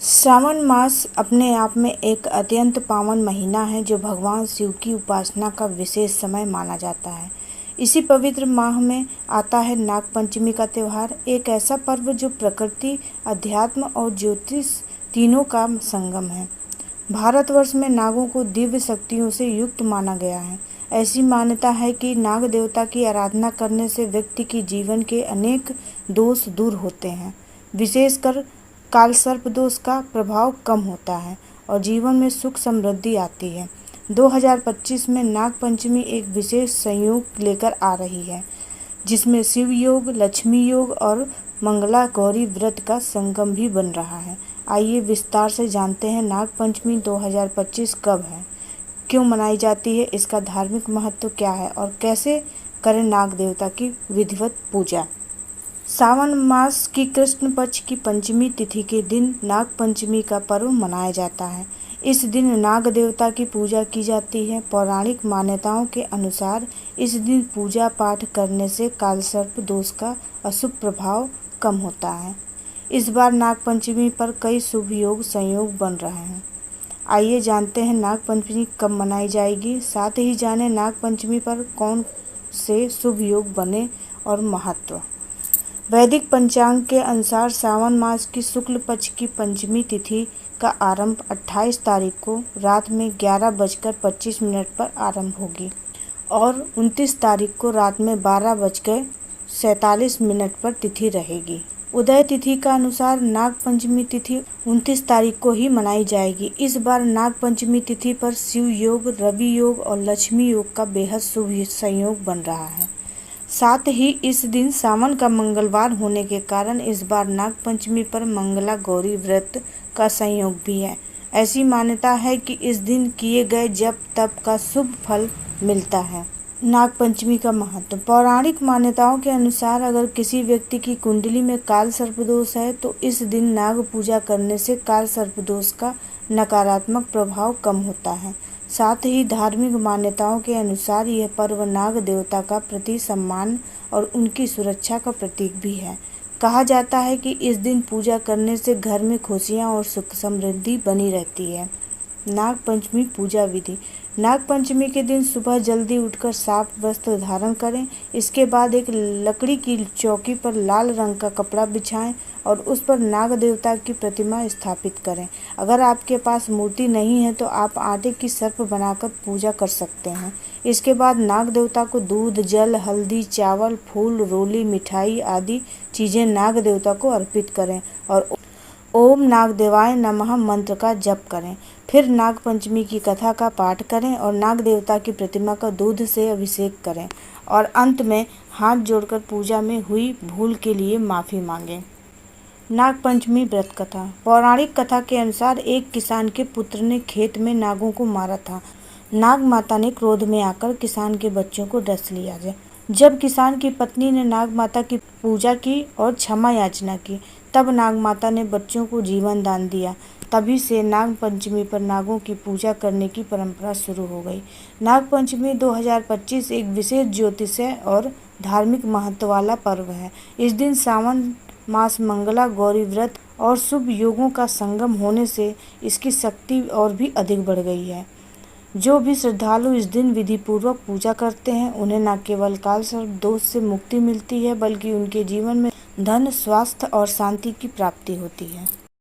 श्रावण मास अपने आप में एक अत्यंत पावन महीना है जो भगवान शिव की उपासना का विशेष समय माना जाता है। इसी पवित्र माह में आता है नाग पंचमी का त्यौहार, एक ऐसा पर्व जो प्रकृति, अध्यात्म और ज्योतिष तीनों का संगम है। भारतवर्ष में नागों को दिव्य शक्तियों से युक्त माना गया है। ऐसी मान्यता है कि नाग देवता की आराधना करने से व्यक्ति के जीवन के अनेक दोष दूर होते हैं, विशेषकर कालसर्प दोष का प्रभाव कम होता है और जीवन में सुख समृद्धि आती है। 2025 में नाग पंचमी एक विशेष संयोग लेकर आ रही है, जिसमें शिव योग, लक्ष्मी योग और मंगला गौरी व्रत का संगम भी बन रहा है। आइए विस्तार से जानते हैं नाग पंचमी 2025 कब है, क्यों मनाई जाती है, इसका धार्मिक महत्व क्या है और कैसे करें नाग देवता की विधिवत पूजा। सावन मास की कृष्ण पक्ष की पंचमी तिथि के दिन नाग पंचमी का पर्व मनाया जाता है। इस दिन नाग देवता की पूजा की जाती है। पौराणिक मान्यताओं के अनुसार इस दिन पूजा पाठ करने से कालसर्प दोष का अशुभ प्रभाव कम होता है। इस बार नाग पंचमी पर कई शुभ योग संयोग बन रहे हैं। आइए जानते हैं नाग पंचमी कब मनाई जाएगी, साथ ही जानें नाग पंचमी पर कौन से शुभ योग बने और महत्व। वैदिक पंचांग के अनुसार सावन मास की शुक्ल पक्ष की पंचमी तिथि का आरंभ 28 तारीख को रात में 11:25 पर आरंभ होगी और 29 तारीख को रात में 12:47 पर तिथि रहेगी। उदय तिथि का अनुसार नाग पंचमी तिथि 29 तारीख को ही मनाई जाएगी। इस बार नाग पंचमी तिथि पर शिव योग, रवि योग और लक्ष्मी योग का बेहद शुभ संयोग बन रहा है। साथ ही इस दिन सावन का मंगलवार होने के कारण इस बार नाग पंचमी पर मंगला गौरी व्रत का संयोग भी है। ऐसी मान्यता है कि इस दिन किए गए जप तप का शुभ फल मिलता है। नाग पंचमी का महत्व। पौराणिक मान्यताओं के अनुसार अगर किसी व्यक्ति की कुंडली में काल सर्प दोष है तो इस दिन नाग पूजा करने से काल सर्प दोष का नकारात्मक प्रभाव कम होता है। साथ ही धार्मिक मान्यताओं के अनुसार यह पर्व नाग देवता का प्रति सम्मान और उनकी सुरक्षा का प्रतीक भी है। कहा जाता है कि इस दिन पूजा करने से घर में खुशियां और सुख समृद्धि बनी रहती है। नाग पंचमी पूजा विधि। नाग पंचमी के दिन सुबह जल्दी उठकर साफ वस्त्र धारण करें। इसके बाद एक लकड़ी की चौकी पर लाल रंग का कपड़ा बिछाएं और उस पर नाग देवता की प्रतिमा स्थापित करें। अगर आपके पास मूर्ति नहीं है तो आप आटे की सर्प बनाकर पूजा कर सकते हैं। इसके बाद नाग देवता को दूध, जल, हल्दी, चावल, फूल, रोली, मिठाई आदि चीज़ें नाग देवता को अर्पित करें और ओम नाग देवाय नमः मंत्र का जप करें। फिर नाग पंचमी की कथा का पाठ करें और नाग देवता की प्रतिमा का दूध से अभिषेक करें और अंत में हाथ जोड़कर पूजा में हुई भूल के लिए माफ़ी मांगें। नाग पंचमी व्रत कथा। पौराणिक कथा के अनुसार एक किसान के पुत्र ने खेत में नागों को मारा था। नाग माता ने क्रोध में आकर किसान के बच्चों को डस लिया। जब किसान की पत्नी ने नाग माता की पूजा की और क्षमा याचना की, तब नाग माता ने बच्चों को जीवन दान दिया। तभी से नाग पंचमी पर नागों की पूजा करने की परंपरा शुरू हो गई। नाग पंचमी 2025 एक विशेष ज्योतिषीय और धार्मिक महत्व वाला पर्व है। इस दिन सावन मास मंगला गौरी व्रत और शुभ योगों का संगम होने से इसकी शक्ति और भी अधिक बढ़ गई है। जो भी श्रद्धालु इस दिन विधि पूर्वक पूजा करते हैं उन्हें न केवल काल सर्प दोष से मुक्ति मिलती है बल्कि उनके जीवन में धन, स्वास्थ्य और शांति की प्राप्ति होती है।